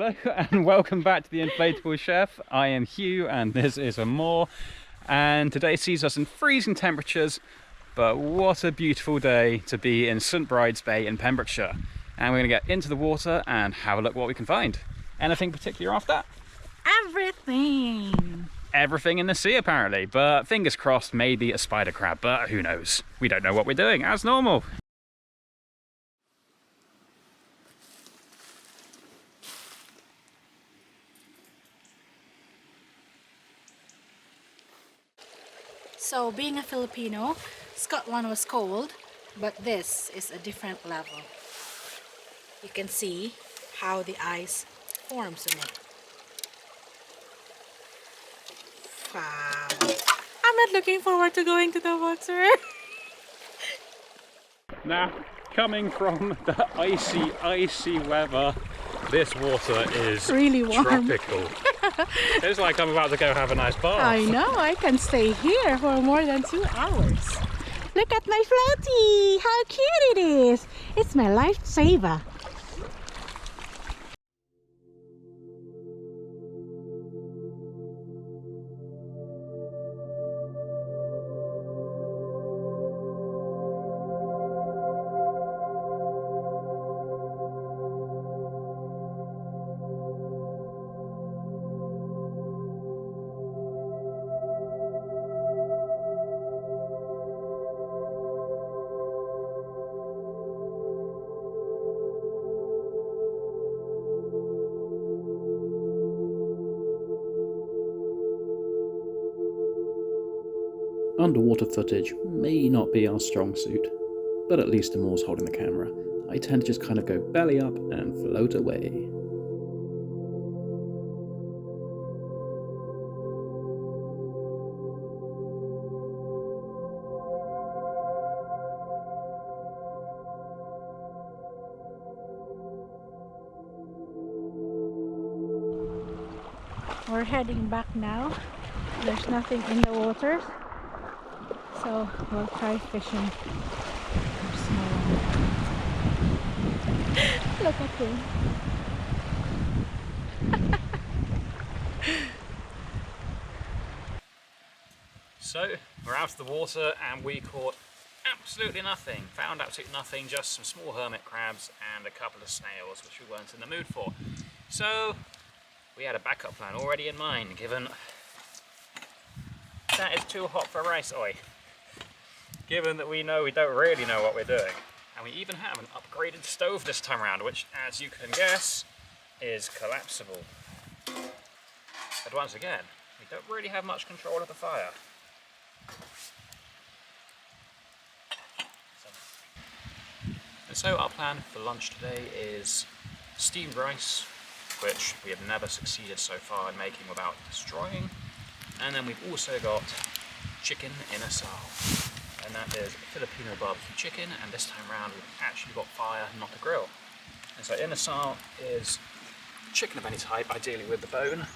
Hello and welcome back to the Inflatable Chef. I am Hugh and this is Amor, and today sees us in freezing temperatures, but what a beautiful day to be in St Bride's Bay in Pembrokeshire. And we're going to get into the water and have a look what we can find. Anything particular after that? Everything! Everything in the sea apparently, but fingers crossed maybe a spider crab, but who knows? We don't know what we're doing, as normal. So, being a Filipino, Scotland was cold, but this is a different level. You can see how the ice forms in it. Wow! I'm not looking forward to going to the water. Now, coming from the icy weather, this water is really warm. Tropical. It's like I'm about to go have a nice bath. I know, I can stay here for more than 2 hours. Look at my floaty! How cute it is! It's my lifesaver. Underwater footage may not be our strong suit, but at least Amor's holding the camera. I tend to just kind of go belly up and float away. We're heading back now. There's nothing in the waters, so we'll try fishing for small. Look at him. So, we're out of the water and we caught absolutely nothing. Found absolutely nothing, just some small hermit crabs and a couple of snails, which we weren't in the mood for. So, we had a backup plan already in mind, given that is too hot for rice, oi. Given that we don't really know what we're doing. And we even have an upgraded stove this time around, which, as you can guess, is collapsible. But once again, we don't really have much control of the fire. And so our plan for lunch today is steamed rice, which we have never succeeded so far in making without destroying. And then we've also got chicken Inasal. And that is Filipino barbecue chicken, and this time around we've actually got fire, not a grill. And so Inasal is chicken of any type, ideally with the bone,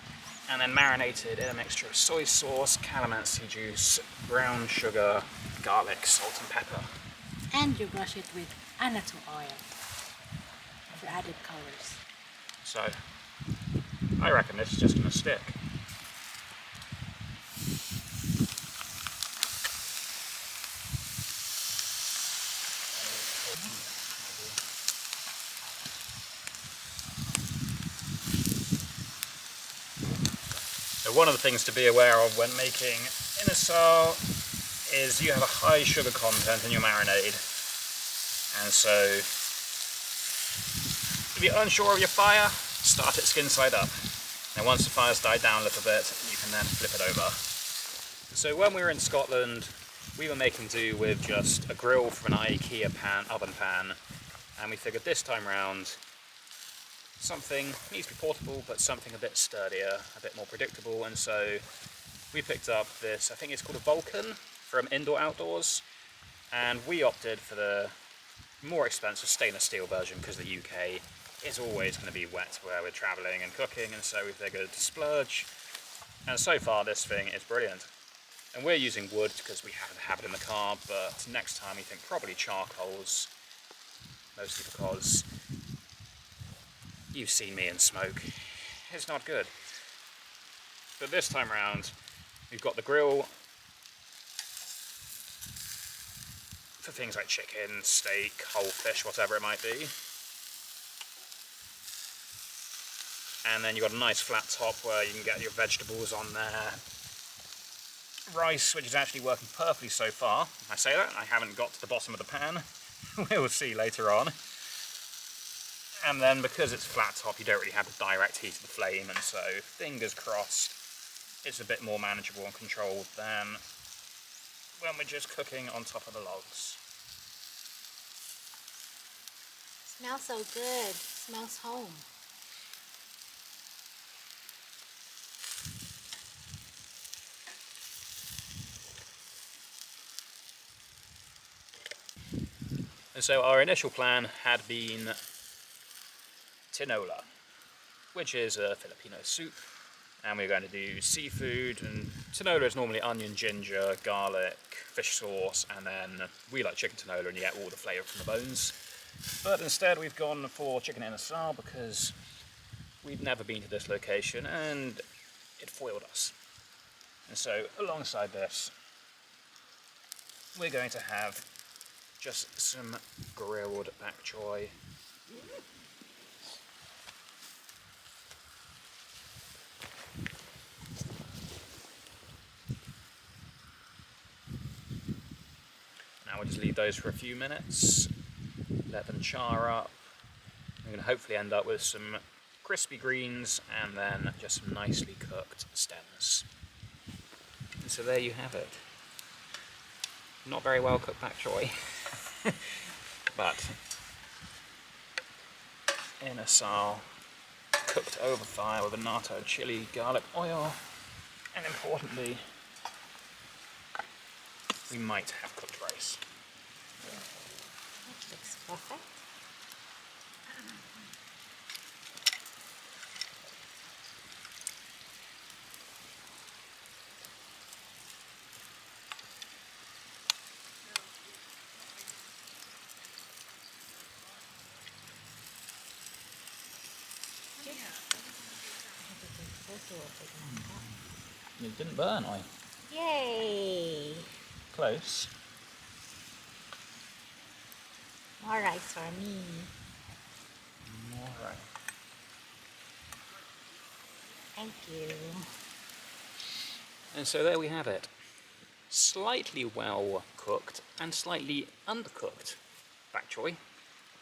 and then marinated in a mixture of soy sauce, calamansi juice, brown sugar, garlic, salt and pepper. And you brush it with annatto oil for added colors. So, I reckon this is just going to stick. So one of the things to be aware of when making Inasal is you have a high sugar content in your marinade. And so, if you're unsure of your fire, start it skin side up. And once the fire's died down a little bit, you can then flip it over. So when we were in Scotland, we were making do with just a grill from an IKEA oven pan, and we figured this time round, something needs to be portable, but something a bit sturdier, a bit more predictable, and so we picked up this, I think it's called a Vulcan, from Indoor Outdoors, and we opted for the more expensive stainless steel version because the UK is always going to be wet where we're travelling and cooking, and so we figured to splurge, and so far this thing is brilliant. And we're using wood because we happen to have it in the car, but next time we think probably charcoals, mostly because You've seen me in smoke. It's not good. But this time round, we've got the grill for things like chicken, steak, whole fish, whatever it might be. And then you've got a nice flat top where you can get your vegetables on there. Rice, which is actually working perfectly so far. I say that, I haven't got to the bottom of the pan. We'll see later on. And then because it's flat top, you don't really have the direct heat of the flame, and so fingers crossed it's a bit more manageable and controlled than when we're just cooking on top of the logs. Smells so good. Smells home. And so our initial plan had been tinola, which is a Filipino soup, and we're going to do seafood, and tinola is normally onion, ginger, garlic, fish sauce, and then we like chicken tinola and you get all the flavour from the bones. But instead we've gone for chicken inasal because we'd never been to this location and it foiled us. And so alongside this we're going to have just some grilled bok choy. Now we'll just leave those for a few minutes, let them char up. We're going to hopefully end up with some crispy greens and then just some nicely cooked stems. And so there you have it. Not very well cooked bok choy, but inasal cooked over fire with a natto chili, garlic oil, and importantly, we might have cooked rice. That looks perfect. It didn't burn, Yay! close. More rice for me. Alright. Thank you. And so there we have it. Slightly well cooked and slightly undercooked bok choy,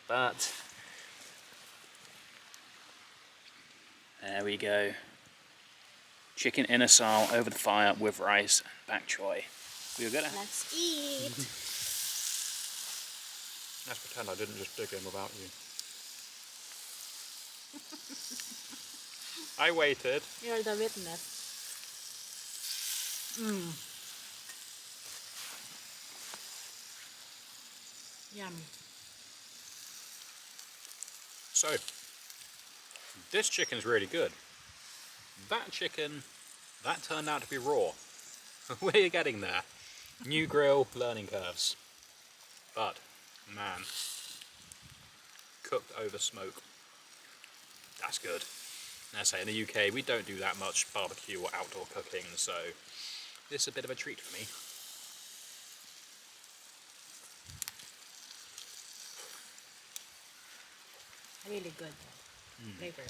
but there we go. Chicken inasal over the fire with rice and bok choy. We're gonna Let's eat. let's pretend I didn't just dig in without you. I waited. You're the witness. Yummy. So, this chicken's really good. That chicken, that turned out to be raw. We're getting there. New grill, learning curves. But, man, cooked over smoke. That's good. And I say, in the UK, we don't do that much barbecue or outdoor cooking, so this is a bit of a treat for me. Really good. Flavor.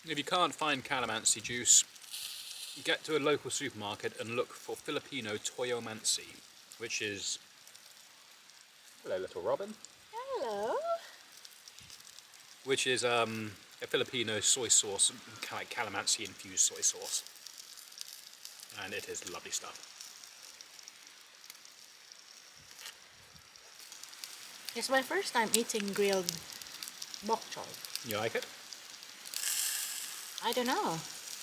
If you can't find calamansi juice, get to a local supermarket and look for Filipino toyomansi, which is... Hello, little Robin. Hello. Which is a Filipino soy sauce, like calamansi infused soy sauce. And it is lovely stuff. It's my first time eating grilled bok choy. You like it? I don't know.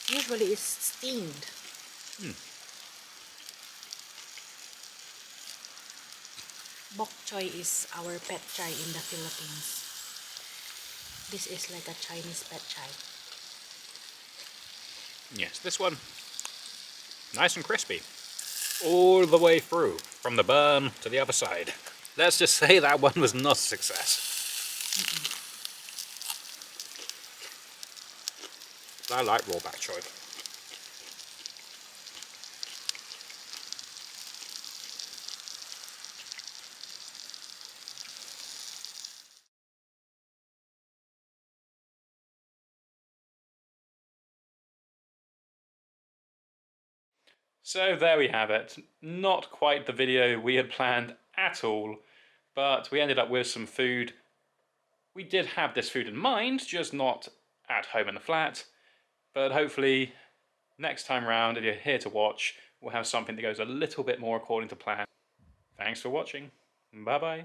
Usually it's steamed. Bok choy is our pet chai in the Philippines. This is like a Chinese pet chai. Yes, this one, nice and crispy. All the way through, from the burn to the other side. Let's just say that one was not a success. I like raw bok choy. So there we have it. Not quite the video we had planned at all, but we ended up with some food. We did have this food in mind, just not at home in the flat. But hopefully next time round, if you're here to watch, we'll have something that goes a little bit more according to plan. Thanks for watching. Bye bye.